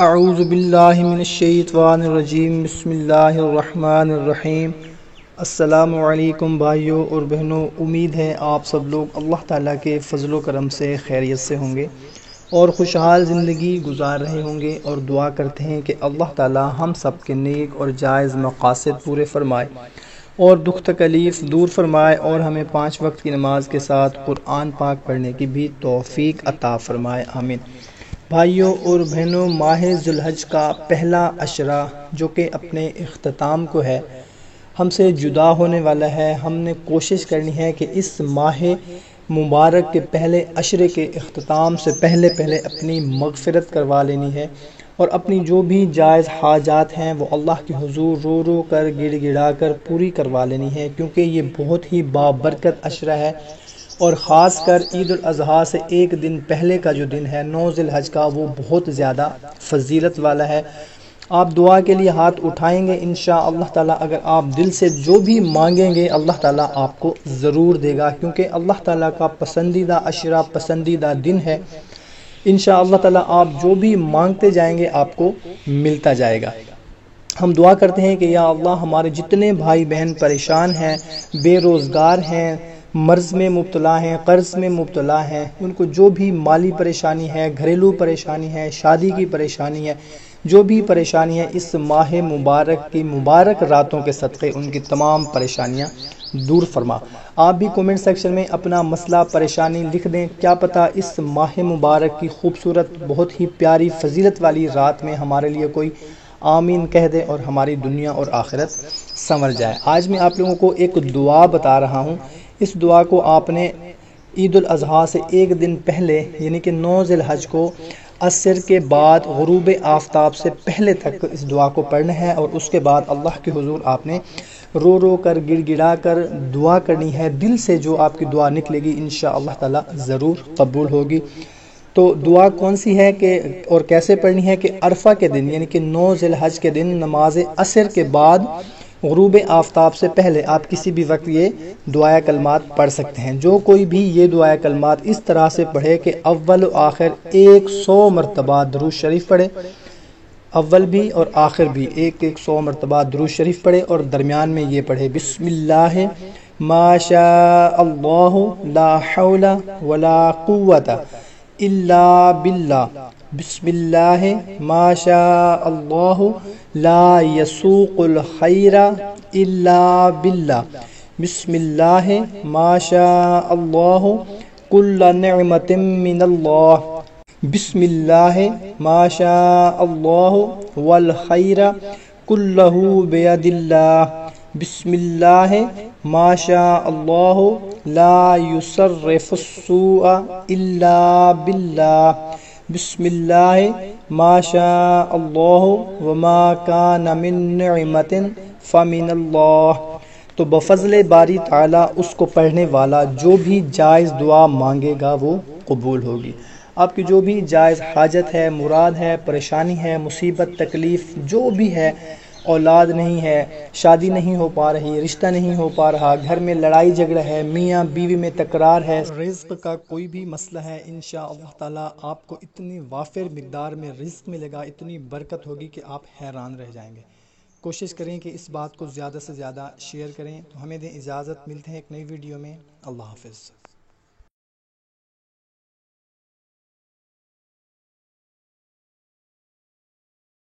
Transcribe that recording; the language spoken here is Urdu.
اعوذ باللہ من الشیطان الرجیم بسم اللہ الرحمن الرحیم۔ السلام علیکم بھائیوں اور بہنوں، امید ہے آپ سب لوگ اللہ تعالیٰ کے فضل و کرم سے خیریت سے ہوں گے اور خوشحال زندگی گزار رہے ہوں گے، اور دعا کرتے ہیں کہ اللہ تعالیٰ ہم سب کے نیک اور جائز مقاصد پورے فرمائے اور دکھ تکلیف دور فرمائے، اور ہمیں 5 وقت کی نماز کے ساتھ قرآن پاک پڑھنے کی بھی توفیق عطا فرمائے، آمین۔ بھائیوں اور بہنوں، ماہ ذی الحج کا پہلا عشرہ جو کہ اپنے اختتام کو ہے، ہم سے جدا ہونے والا ہے۔ ہم نے کوشش کرنی ہے کہ اس ماہ مبارک کے پہلے عشرے کے اختتام سے پہلے اپنی مغفرت کروا لینی ہے، اور اپنی جو بھی جائز حاجات ہیں وہ اللہ کے حضور رو رو کر گڑ گڑا کر پوری کروا لینی ہے، کیونکہ یہ بہت ہی بابرکت عشرہ ہے، اور خاص کر عید الاضحیٰ سے ایک دن پہلے کا جو دن ہے 9 ذی الحج کا، وہ بہت زیادہ فضیلت والا ہے۔ آپ دعا کے لیے ہاتھ اٹھائیں گے انشاءاللہ تعالیٰ، اگر آپ دل سے جو بھی مانگیں گے اللہ تعالیٰ آپ کو ضرور دے گا، کیونکہ اللہ تعالیٰ کا پسندیدہ عشرہ پسندیدہ دن ہے۔ انشاءاللہ تعالیٰ آپ جو بھی مانگتے جائیں گے آپ کو ملتا جائے گا۔ ہم دعا کرتے ہیں کہ یا اللہ، ہمارے جتنے بھائی بہن پریشان ہیں، بے روزگار ہیں، مرض میں مبتلا ہیں، قرض میں مبتلا ہیں، ان کو جو بھی مالی پریشانی ہے، گھریلو پریشانی ہے، شادی کی پریشانی ہے، جو بھی پریشانی ہے، اس ماہ مبارک کی مبارک راتوں کے صدقے ان کی تمام پریشانیاں دور فرما۔ آپ بھی کومنٹ سیکشن میں اپنا مسئلہ پریشانی لکھ دیں، کیا پتہ اس ماہ مبارک کی خوبصورت بہت ہی پیاری فضیلت والی رات میں ہمارے لیے کوئی آمین کہہ دے اور ہماری دنیا اور آخرت سنور جائے۔ آج میں آپ لوگوں کو ایک دعا بتا رہا ہوں، اس دعا کو آپ نے عید الاضحیٰ سے ایک دن پہلے یعنی کہ 9 ذی الحج کو عصر کے بعد غروب آفتاب سے پہلے تک اس دعا کو پڑھنا ہے، اور اس کے بعد اللہ کے حضور آپ نے رو رو کر گڑ گڑا کر دعا کرنی ہے۔ دل سے جو آپ کی دعا نکلے گی انشاءاللہ تعالی ضرور قبول ہوگی۔ تو دعا کون سی ہے کہ اور کیسے پڑھنی ہے کہ عرفہ کے دن یعنی کہ 9 ذی الحج کے دن نماز عصر کے بعد غروب آفتاب سے پہلے آپ کسی بھی وقت یہ دعا کلمات پڑھ سکتے ہیں۔ جو کوئی بھی یہ دعا کلمات اس طرح سے پڑھے کہ اول و آخر 100 مرتبہ درود شریف پڑھے، اول بھی اور آخر بھی 100 مرتبہ درود شریف پڑھے، اور درمیان میں یہ پڑھے بسم اللہ ما شاء اللہ لا حول ولا قوت الا باللہ، بسم اللہ ما شاء اللہ لا یسوق الخیر الا باللہ، بسم اللہ ما شاء اللہ کل نعمت من اللہ، بسم اللہ ما شاء اللہ والخیر کلہ بید اللہ، بسم اللہ ما شاء اللہ لا یصرف السوء الا باللہ، بسم اللہ ما شاء اللہ وما کان من نعمت فمن اللہ۔ تو بفضل باری تعالیٰ اس کو پڑھنے والا جو بھی جائز دعا مانگے گا وہ قبول ہوگی۔ آپ کی جو بھی جائز حاجت ہے، مراد ہے، پریشانی ہے، مصیبت تکلیف جو بھی ہے، اولاد نہیں ہے، شادی نہیں ہو پا رہی، رشتہ نہیں ہو پا رہا، گھر میں لڑائی جھگڑا ہے، میاں بیوی میں تکرار ہے، رزق کا کوئی بھی مسئلہ ہے، انشاءاللہ تعالیٰ آپ کو اتنی وافر مقدار میں رزق ملے گا، اتنی برکت ہوگی کہ آپ حیران رہ جائیں گے۔ کوشش کریں کہ اس بات کو زیادہ سے زیادہ شیئر کریں۔ تو ہمیں دیں اجازت، ملتے ہیں ایک نئی ویڈیو میں۔ اللہ حافظ۔